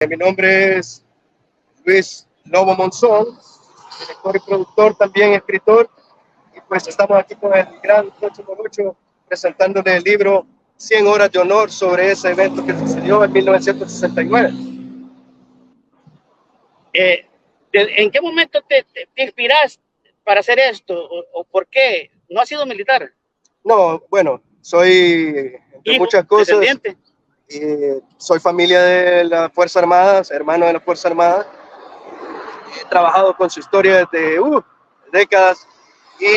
Mi nombre es Luis Lobo Monzón, director y productor, también escritor, y pues estamos aquí con el gran Tocho Morocho presentándole el libro 100 horas de honor sobre ese evento que sucedió en 1969. ¿En qué momento te inspiras para hacer esto? ¿O por qué? ¿No has sido militar? No, bueno, soy, entre Hijo, muchas cosas, descendiente. soy familia de las Fuerzas Armadas, hermano de las Fuerzas Armadas. He trabajado con su historia desde décadas y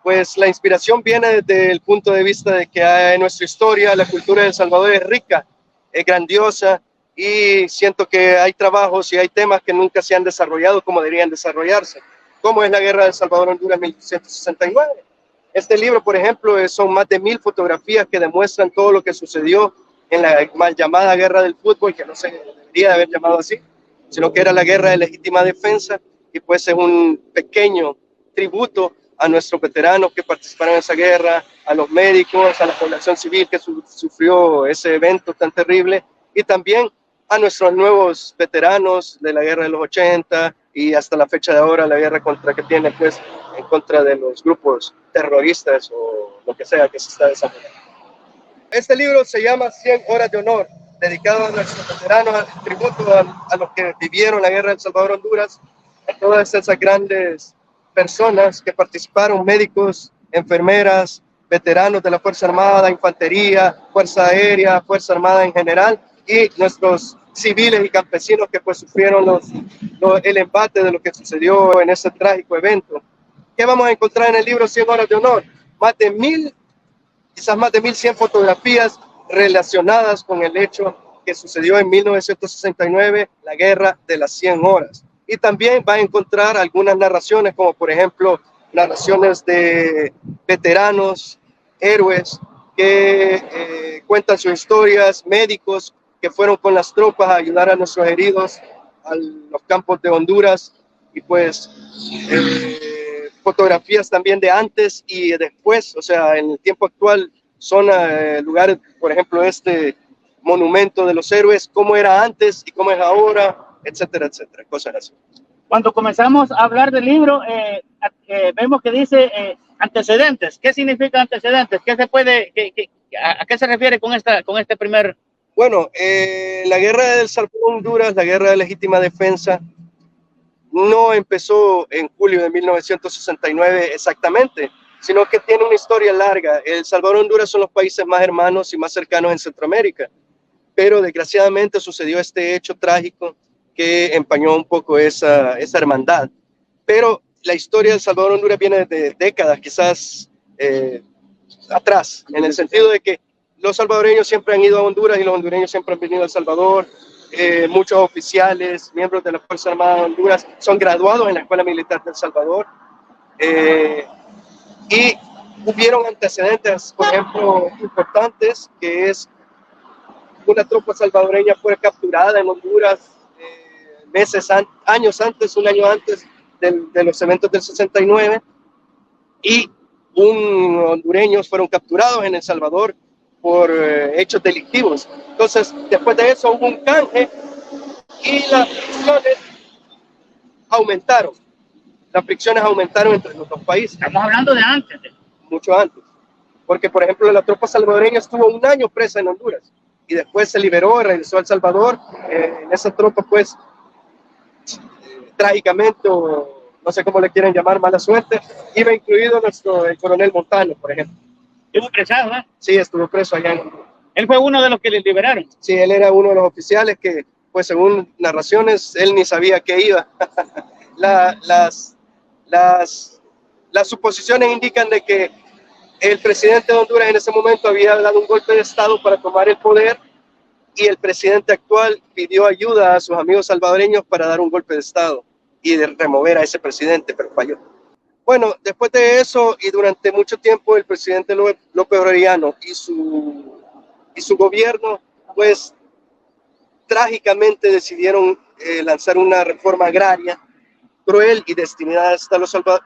pues la inspiración viene desde el punto de vista de que en nuestra historia la cultura de El Salvador es rica, es grandiosa, y siento que hay trabajos y hay temas que nunca se han desarrollado como deberían desarrollarse, como es la guerra de El Salvador-Honduras 1969. Este libro, por ejemplo, son más de 1000 fotografías que demuestran todo lo que sucedió en la mal llamada guerra del fútbol, que no se debería haber llamado así, sino que era la guerra de legítima defensa, y pues es un pequeño tributo a nuestros veteranos que participaron en esa guerra, a los médicos, a la población civil que sufrió ese evento tan terrible, y también a nuestros nuevos veteranos de la guerra de los 80 y hasta la fecha de ahora, la guerra que tiene pues en contra de los grupos terroristas o lo que sea que se está desarrollando. Este libro se llama 100 horas de honor, dedicado a nuestros veteranos, tributo a los que vivieron la guerra de El Salvador-Honduras, a todas esas grandes personas que participaron, médicos, enfermeras, veteranos de la Fuerza Armada, Infantería, Fuerza Aérea, Fuerza Armada en general, y nuestros civiles y campesinos que pues sufrieron el embate de lo que sucedió en ese trágico evento. ¿Qué vamos a encontrar en el libro 100 horas de honor? Quizás más de 1100 fotografías relacionadas con el hecho que sucedió en 1969, la guerra de las 100 horas. Y también va a encontrar algunas narraciones, como por ejemplo narraciones de veteranos, héroes, que cuentan sus historias, médicos que fueron con las tropas a ayudar a nuestros heridos a los campos de Honduras, y pues fotografías también de antes y después, o sea, en el tiempo actual son lugares, por ejemplo, este monumento de los héroes, cómo era antes y cómo es ahora, etcétera, etcétera, cosas así. Cuando comenzamos a hablar del libro, vemos que dice antecedentes. ¿Qué significa antecedentes? ¿Qué se puede, a qué se refiere con este primer? Bueno, la guerra de El Salvador-Honduras, la guerra de legítima defensa, no empezó en julio de 1969 exactamente, sino que tiene una historia larga. El Salvador y Honduras son los países más hermanos y más cercanos en Centroamérica, pero desgraciadamente sucedió este hecho trágico que empañó un poco esa hermandad. Pero la historia de El Salvador y Honduras viene de décadas, quizás atrás, en el sentido de que los salvadoreños siempre han ido a Honduras y los hondureños siempre han venido a El Salvador. Muchos oficiales, miembros de la Fuerza Armada de Honduras, son graduados en la Escuela Militar de El Salvador. Y hubieron antecedentes, por ejemplo, importantes, que es una tropa salvadoreña fue capturada en Honduras años antes, un año antes de los eventos del 69, y hondureños fueron capturados en El Salvador por hechos delictivos. Entonces, después de eso hubo un canje y las fricciones aumentaron. Las fricciones aumentaron entre los dos países. Estamos hablando de antes. Mucho antes. Porque, por ejemplo, la tropa salvadoreña estuvo un año presa en Honduras y después se liberó y regresó a El Salvador. En esa tropa, pues, trágicamente, o no sé cómo le quieren llamar, mala suerte, iba incluido el coronel Montano, por ejemplo. ¿Estuvo presado, ¿eh? Sí, estuvo preso allá en Honduras. Él fue uno de los que le liberaron. Sí, él era uno de los oficiales que, pues, según narraciones, él ni sabía que iba. Las suposiciones indican de que el presidente de Honduras en ese momento había dado un golpe de estado para tomar el poder, y el presidente actual pidió ayuda a sus amigos salvadoreños para dar un golpe de estado y de remover a ese presidente, pero falló. Bueno, después de eso y durante mucho tiempo el presidente López Obrador y su gobierno, pues trágicamente decidieron lanzar una reforma agraria cruel y destinada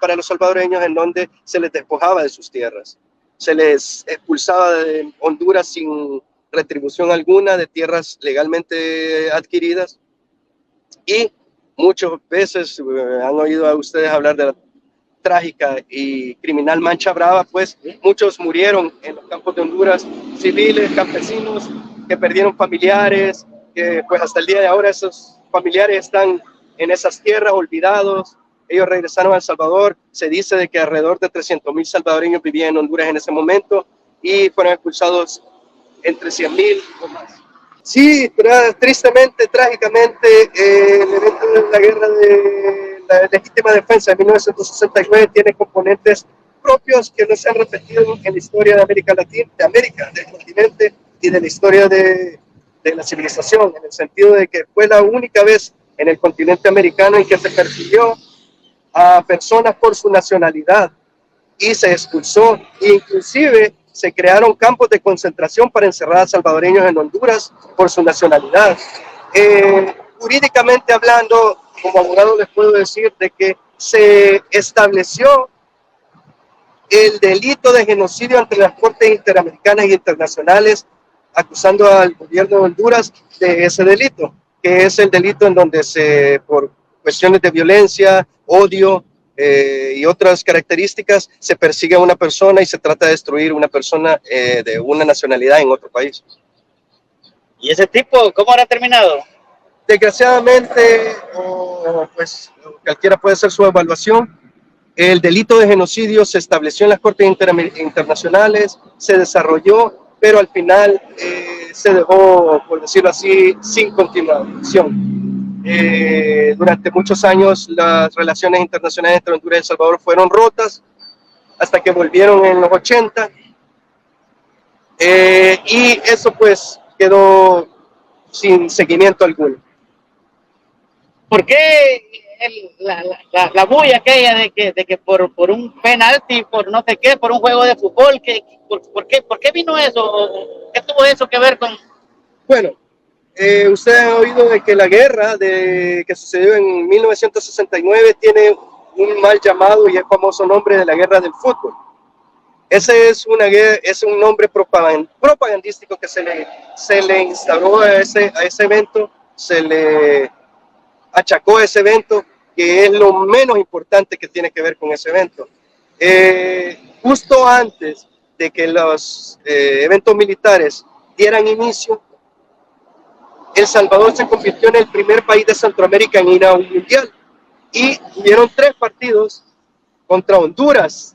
para los salvadoreños, en donde se les despojaba de sus tierras, se les expulsaba de Honduras sin retribución alguna de tierras legalmente adquiridas, y muchas veces han oído a ustedes hablar de la trágica y criminal Mancha Brava, pues muchos murieron en los campos de Honduras, civiles, campesinos que perdieron familiares, que pues hasta el día de ahora esos familiares están en esas tierras olvidados. Ellos regresaron a El Salvador. Se dice de que alrededor de 300,000 salvadoreños vivían en Honduras en ese momento y fueron expulsados entre 100,000 o más. Sí, tristemente, trágicamente, el evento de la guerra de la legítima defensa de 1969 tiene componentes propios que no se han repetido en la historia de América Latina, de América, del continente y de la historia de la civilización, en el sentido de que fue la única vez en el continente americano en que se persiguió a personas por su nacionalidad y se expulsó, inclusive se crearon campos de concentración para encerrar a salvadoreños en Honduras por su nacionalidad. Jurídicamente hablando, como abogado les puedo decir de que se estableció el delito de genocidio ante las cortes interamericanas y internacionales, acusando al gobierno de Honduras de ese delito, que es el delito en donde por cuestiones de violencia, odio y otras características, se persigue a una persona y se trata de destruir una persona de una nacionalidad en otro país. ¿Y ese tipo cómo habrá terminado? Desgraciadamente, pues cualquiera puede hacer su evaluación. El delito de genocidio se estableció en las cortes internacionales, se desarrolló, pero al final se dejó, por decirlo así, sin continuación. Durante muchos años las relaciones internacionales entre Honduras y El Salvador fueron rotas, hasta que volvieron en los 80, y eso pues quedó sin seguimiento alguno. ¿Por qué la bulla aquella de que por un penalti, por no sé qué, por un juego de fútbol, ¿por qué vino eso? ¿Qué tuvo eso que ver con...? Bueno, ustedes han oído de que la guerra que sucedió en 1969 tiene un mal llamado y el famoso nombre de la guerra del fútbol. Ese es un nombre propagandístico que se le instauró a ese evento, se le achacó a ese evento, que es lo menos importante que tiene que ver con ese evento. Justo antes de que los eventos militares dieran inicio, El Salvador se convirtió en el primer país de Centroamérica en ir a un mundial, y hubieron 3 partidos contra Honduras,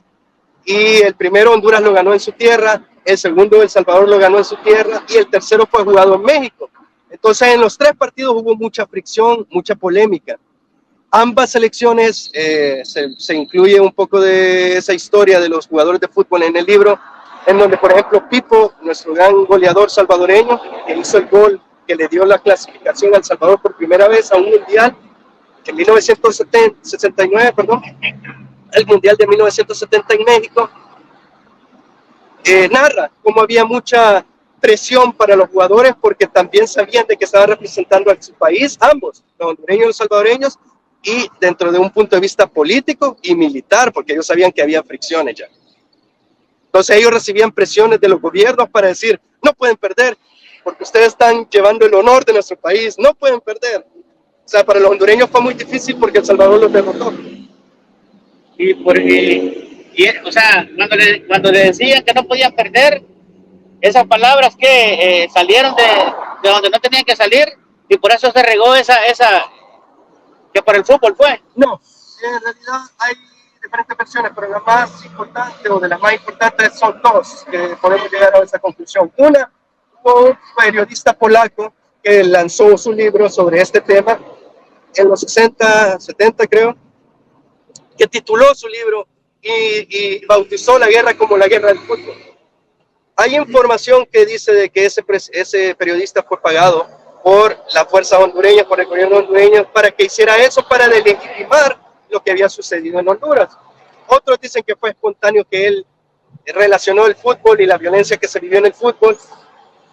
y el primero Honduras lo ganó en su tierra, el segundo El Salvador lo ganó en su tierra, y el tercero fue jugado en México. Entonces en los 3 partidos hubo mucha fricción, mucha polémica. Ambas selecciones, se incluye un poco de esa historia de los jugadores de fútbol en el libro, en donde por ejemplo Pipo, nuestro gran goleador salvadoreño, que hizo el gol que le dio la clasificación al Salvador por primera vez a un mundial en 1969, el mundial de 1970 en México, narra cómo había mucha presión para los jugadores porque también sabían de que estaban representando a su país, ambos, los hondureños y los salvadoreños, y dentro de un punto de vista político y militar, porque ellos sabían que había fricciones ya. Entonces ellos recibían presiones de los gobiernos para decir, no pueden perder, porque ustedes están llevando el honor de nuestro país, no pueden perder. O sea, para los hondureños fue muy difícil porque El Salvador los derrotó. O sea, cuando le decían que no podían perder, esas palabras que salieron de donde no tenían que salir, y por eso se regó esa que por el fútbol fue. No, en realidad hay diferentes versiones, pero la más importante o de las más importantes son 2 que podemos llegar a esa conclusión. Una, hubo un periodista polaco que lanzó su libro sobre este tema en los 60, 70 creo, que tituló su libro y bautizó la guerra como la guerra del fútbol. Hay información que dice de que ese periodista fue pagado por las fuerzas hondureñas, por el gobierno hondureño, para que hiciera eso, para delegitimar lo que había sucedido en Honduras. Otros dicen que fue espontáneo, que él relacionó el fútbol y la violencia que se vivió en el fútbol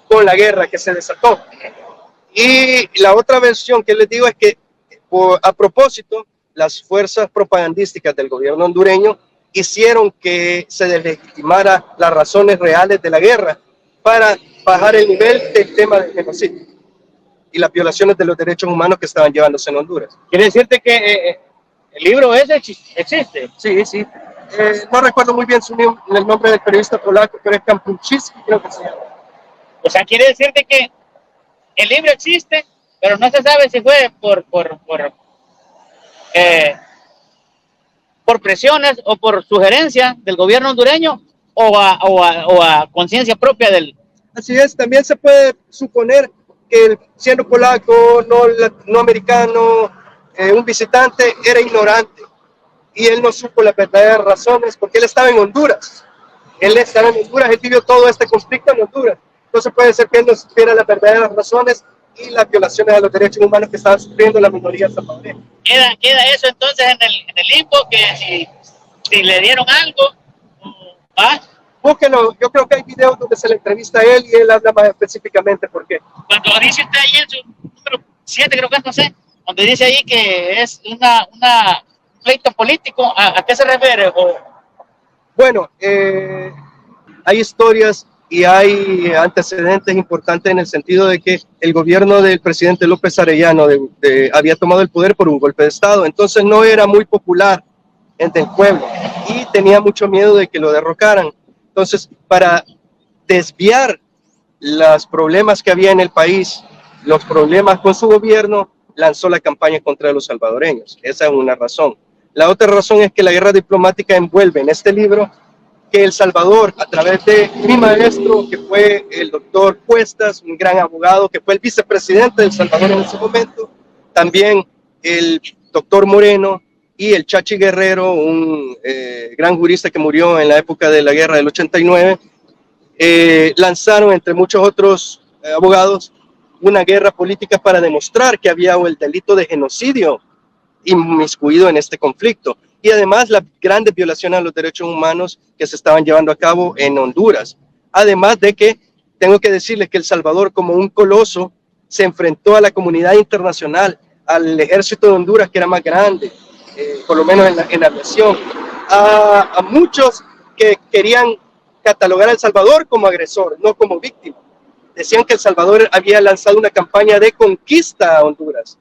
con la guerra que se desató. Y la otra versión que les digo es que, a propósito, las fuerzas propagandísticas del gobierno hondureño hicieron que se deslegitimara las razones reales de la guerra para bajar el nivel del tema del genocidio y las violaciones de los derechos humanos que estaban llevándose en Honduras. Quiere decirte que el libro ese existe. Sí, sí. No recuerdo muy bien el nombre del periodista polaco, pero es Kampuchiski, creo que se llama. O sea, quiere decirte que el libro existe, pero no se sabe si fue por presiones o por sugerencias del gobierno hondureño o a conciencia propia del... Así es, también se puede suponer que siendo polaco, no americano, un visitante, era ignorante y él no supo las verdaderas razones porque él estaba en Honduras. Él vivió todo este conflicto en Honduras. Entonces puede ser que él no supiera las verdaderas razones y las violaciones a los derechos humanos que estaban sufriendo la minoría salvadoreña. Queda eso entonces en el limbo, que si le dieron algo, ¿ah? Búsquenlo, yo creo que hay videos donde se le entrevista a él y él habla más específicamente por qué. Cuando dice usted ahí en su número 7, creo que es, no sé, donde dice ahí que es un pleito político, ¿a qué se refiere? Bueno, hay historias y hay antecedentes importantes en el sentido de que el gobierno del presidente López Arellano había tomado el poder por un golpe de Estado, entonces no era muy popular entre el pueblo y tenía mucho miedo de que lo derrocaran. Entonces, para desviar los problemas que había en el país, los problemas con su gobierno, lanzó la campaña contra los salvadoreños. Esa es una razón. La otra razón es que la guerra diplomática envuelve en este libro que El Salvador, a través de mi maestro, que fue el doctor Cuestas, un gran abogado, que fue el vicepresidente de El Salvador en ese momento, también el doctor Moreno y el Chachi Guerrero, un gran jurista que murió en la época de la guerra del 89, lanzaron, entre muchos otros abogados, una guerra política para demostrar que había el delito de genocidio inmiscuido en este conflicto y además las grandes violaciones a los derechos humanos que se estaban llevando a cabo en Honduras. Además de que tengo que decirles que El Salvador, como un coloso, se enfrentó a la comunidad internacional, al ejército de Honduras, que era más grande, por lo menos en la aviación, a muchos que querían catalogar a El Salvador como agresor, no como víctima. Decían que El Salvador había lanzado una campaña de conquista a Honduras,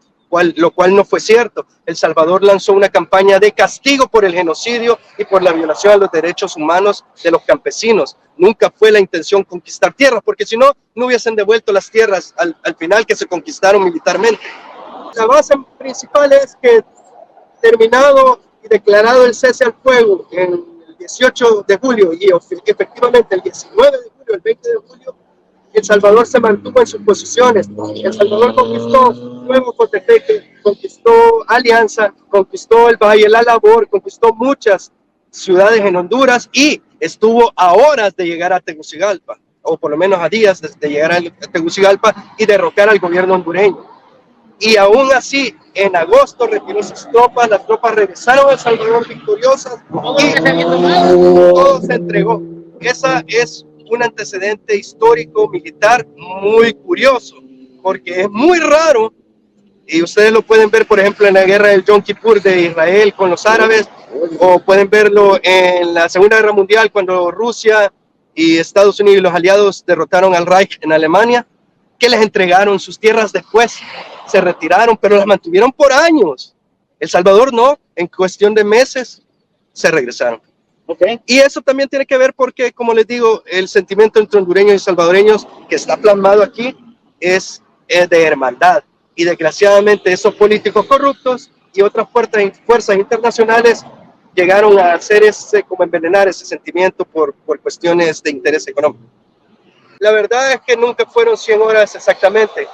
lo cual no fue cierto. El Salvador lanzó una campaña de castigo por el genocidio y por la violación a los derechos humanos de los campesinos. Nunca fue la intención conquistar tierras, porque si no, no hubiesen devuelto las tierras al final que se conquistaron militarmente. La base principal es que, terminado y declarado el cese al fuego en el 18 de julio y efectivamente el 19 de julio, el 20 de julio, El Salvador se mantuvo en sus posiciones. El Salvador conquistó Nuevo Cotepeque, conquistó Alianza, conquistó el Valle de la Labor, conquistó muchas ciudades en Honduras y estuvo a horas de llegar a Tegucigalpa, o por lo menos a días de llegar a Tegucigalpa y derrocar al gobierno hondureño. Y aún así, en agosto retiró sus tropas, las tropas regresaron a El Salvador victoriosas y todo se entregó. Esa es un antecedente histórico militar muy curioso, porque es muy raro, y ustedes lo pueden ver, por ejemplo, en la guerra del Yom Kippur de Israel con los árabes, o pueden verlo en la Segunda Guerra Mundial, cuando Rusia y Estados Unidos y los aliados derrotaron al Reich en Alemania, que les entregaron sus tierras después, se retiraron, pero las mantuvieron por años. El Salvador no, en cuestión de meses se regresaron. Okay. Y eso también tiene que ver porque, como les digo, el sentimiento entre hondureños y salvadoreños que está plasmado aquí es de hermandad. Y desgraciadamente esos políticos corruptos y otras fuerzas internacionales llegaron a hacer como envenenar ese sentimiento por cuestiones de interés económico. La verdad es que nunca fueron 100 horas exactamente.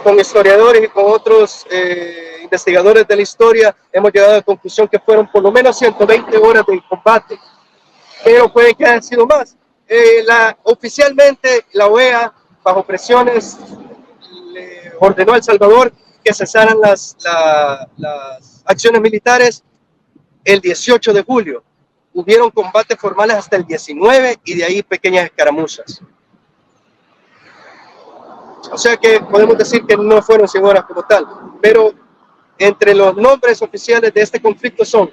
Con historiadores y con otros investigadores de la historia hemos llegado a la conclusión que fueron por lo menos 120 horas de combate, pero puede que hayan sido más. Oficialmente la OEA, bajo presiones, le ordenó a El Salvador que cesaran las acciones militares el 18 de julio. Hubieron combates formales hasta el 19 y de ahí pequeñas escaramuzas. O sea que podemos decir que no fueron 100 horas como tal, pero entre los nombres oficiales de este conflicto son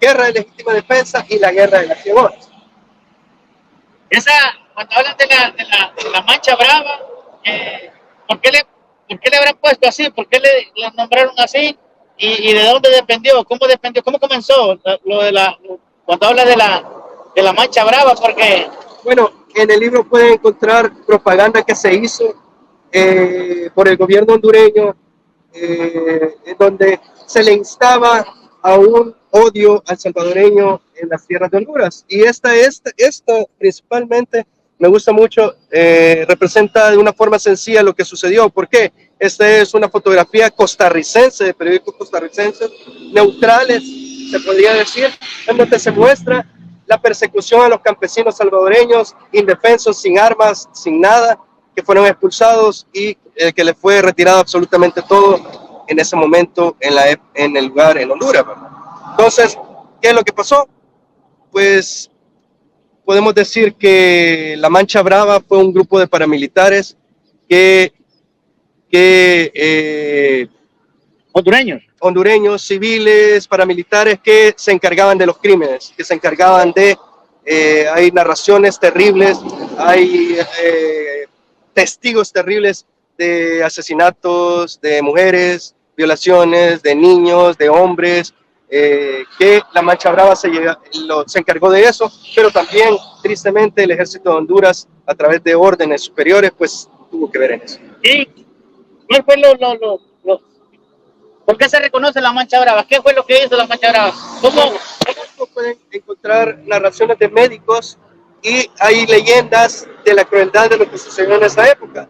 Guerra de Legítima Defensa y la Guerra de las 100 horas. Esa cuando hablan de la Mancha Brava, ¿por qué por qué le habrán puesto así? ¿Por qué le nombraron así? Y de dónde dependió? ¿Cómo dependió? ¿Cómo comenzó lo de cuando habla de la Mancha Brava? Porque Bueno, en el libro pueden encontrar propaganda que se hizo por el gobierno hondureño, en donde se le instaba a un odio al salvadoreño en las tierras de Honduras. Y esta principalmente me gusta mucho, representa de una forma sencilla lo que sucedió. ¿Por qué? Esta es una fotografía costarricense, de periódicos costarricenses, neutrales, se podría decir, en donde se muestra la persecución a los campesinos salvadoreños, indefensos, sin armas, sin nada, que fueron expulsados y que les fue retirado absolutamente todo en ese momento en el lugar, en Honduras, ¿verdad? Entonces, ¿qué es lo que pasó? Pues podemos decir que la Mancha Brava fue un grupo de paramilitares que hondureños, civiles, paramilitares que se encargaban de los crímenes, que se encargaban de, hay narraciones terribles, hay testigos terribles de asesinatos de mujeres, violaciones de niños, de hombres, que la Mancha Brava se encargó de eso, pero también, tristemente, el ejército de Honduras, a través de órdenes superiores, pues tuvo que ver en eso. ¿y cuál fue ¿por qué se reconoce la Mancha Brava? ¿Qué fue lo que hizo la Mancha Brava? ¿Cómo? Pueden encontrar narraciones de médicos y hay leyendas de la crueldad de lo que sucedió en esa época.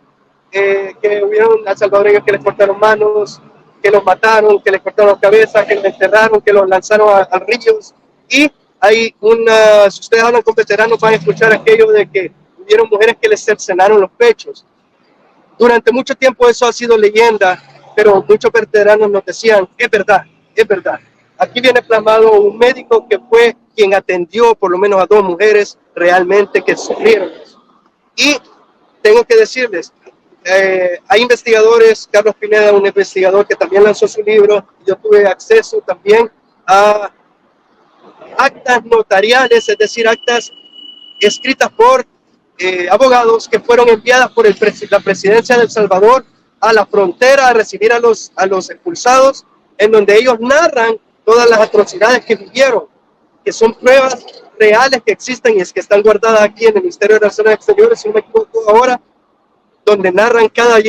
Que hubieron salvadoreños que les cortaron manos, que los mataron, que les cortaron cabezas, que los enterraron, que los lanzaron a ríos. Y hay si ustedes hablan con veteranos, van a escuchar aquello de que hubieron mujeres que les cercenaron los pechos. Durante mucho tiempo eso ha sido leyenda, pero muchos veteranos nos decían, es verdad, es verdad. Aquí viene plasmado un médico que fue quien atendió por lo menos a 2 mujeres realmente que sufrieron eso. Y tengo que decirles, hay investigadores, Carlos Pineda, un investigador que también lanzó su libro, yo tuve acceso también a actas notariales, es decir, actas escritas por abogados que fueron enviadas por la presidencia de El Salvador a la frontera a recibir a los expulsados, en donde ellos narran todas las atrocidades que vivieron, que son pruebas reales que existen y es que están guardadas aquí en el Ministerio de Relaciones Exteriores, si no me equivoco ahora, donde narran cada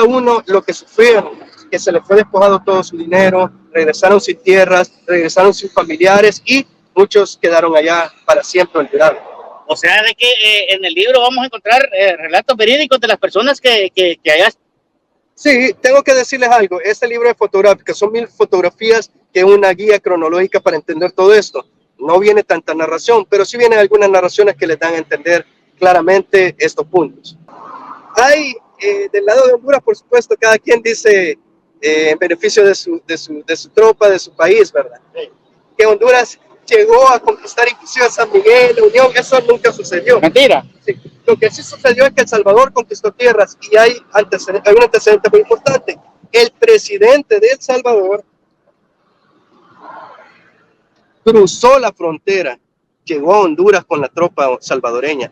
uno lo que sufrieron, que se les fue despojado todo su dinero, regresaron sin tierras, regresaron sin familiares y muchos quedaron allá para siempre olvidados. O sea, de que en el libro vamos a encontrar relatos verídicos de las personas que allá. Sí, tengo que decirles algo. Este libro de fotográfica son 1000 fotografías que es una guía cronológica para entender todo esto. No viene tanta narración, pero sí vienen algunas narraciones que les dan a entender claramente estos puntos. Hay del lado de Honduras, por supuesto, cada quien dice en beneficio de su tropa, de su país, ¿verdad? Sí. Que Honduras llegó a conquistar inclusive a San Miguel, la Unión, eso nunca sucedió. Mentira. Sí. Lo que sí sucedió es que El Salvador conquistó tierras y hay un antecedente muy importante. El presidente de El Salvador cruzó la frontera, llegó a Honduras con la tropa salvadoreña.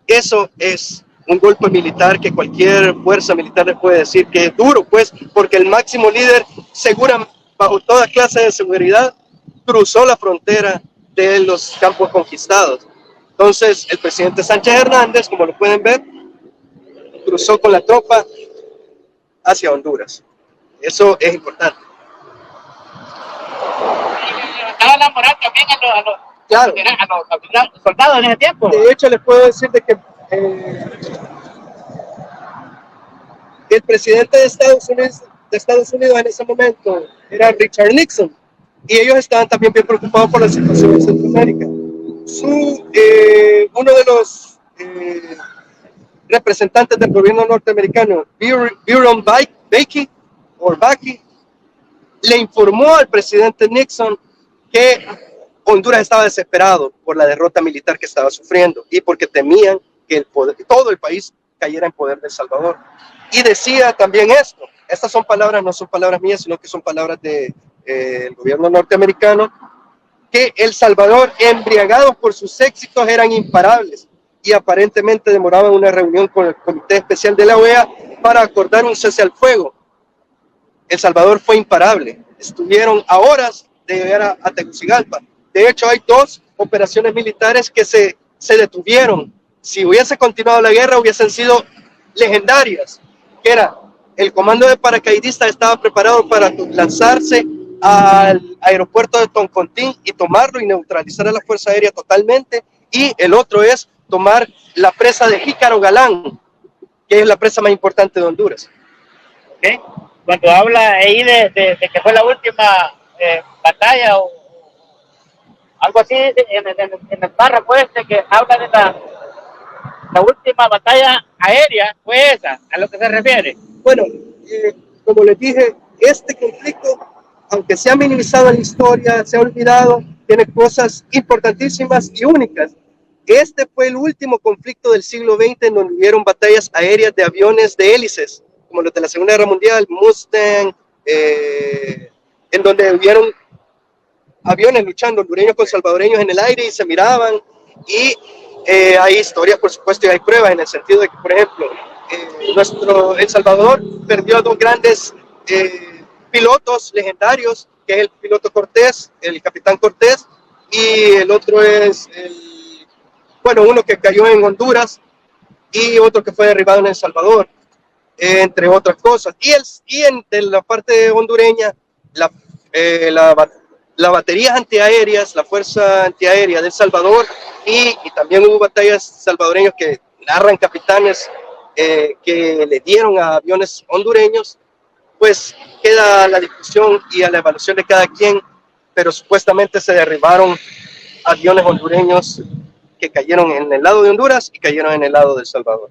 Eso es un golpe militar que cualquier fuerza militar le puede decir que es duro, pues, porque el máximo líder, segura, bajo toda clase de seguridad, cruzó la frontera de los campos conquistados. Entonces, el presidente Sánchez Hernández, como lo pueden ver, cruzó con la tropa hacia Honduras. Eso es importante. Estaba la moral también a los soldados en ese tiempo. De hecho, les puedo decir de que el presidente de Estados Unidos en ese momento era Richard Nixon y ellos estaban también bien preocupados por la situación en Centroamérica. Uno de los representantes del gobierno norteamericano, Buron Bakke, le informó al presidente Nixon que Honduras estaba desesperado por la derrota militar que estaba sufriendo y porque temían que todo el país cayera en poder de El Salvador. Y decía también esto, estas son palabras, no son palabras mías, sino que son palabras del gobierno norteamericano, que El Salvador, embriagados por sus éxitos, eran imparables, y aparentemente demoraban una reunión con el Comité Especial de la OEA para acordar un cese al fuego. El Salvador fue imparable. Estuvieron a horas de llegar a Tegucigalpa. De hecho, hay 2 operaciones militares que se detuvieron. Si hubiese continuado la guerra, hubiesen sido legendarias, que era el comando de paracaidistas estaba preparado para lanzarse al aeropuerto de Toncontín y tomarlo y neutralizar a la Fuerza Aérea totalmente, y el otro es tomar la presa de Jícaro Galán, que es la presa más importante de Honduras. ¿Okay? Cuando habla ahí de que fue la última batalla o algo así, en el párrafo este que habla de la última batalla aérea, fue esa, a lo que se refiere. Bueno, como les dije, este conflicto, aunque se ha minimizado en la historia, se ha olvidado, tiene cosas importantísimas y únicas. Este fue el último conflicto del siglo XX en donde hubieron batallas aéreas de aviones de hélices, como los de la Segunda Guerra Mundial, Mustang, en donde hubieron aviones luchando, hondureños con salvadoreños en el aire y se miraban. Y hay historias, por supuesto, y hay pruebas en el sentido de que, por ejemplo, El Salvador perdió a 2 grandes pilotos legendarios, que es el piloto Cortés, el capitán Cortés, y el otro es, uno que cayó en Honduras y otro que fue derribado en El Salvador, entre otras cosas. De la parte hondureña, las baterías antiaéreas, la Fuerza Antiaérea de El Salvador, y también hubo batallas salvadoreños que narran capitanes que le dieron a aviones hondureños. Pues queda a la discusión y a la evaluación de cada quien, pero supuestamente se derribaron aviones hondureños que cayeron en el lado de Honduras y cayeron en el lado de El Salvador.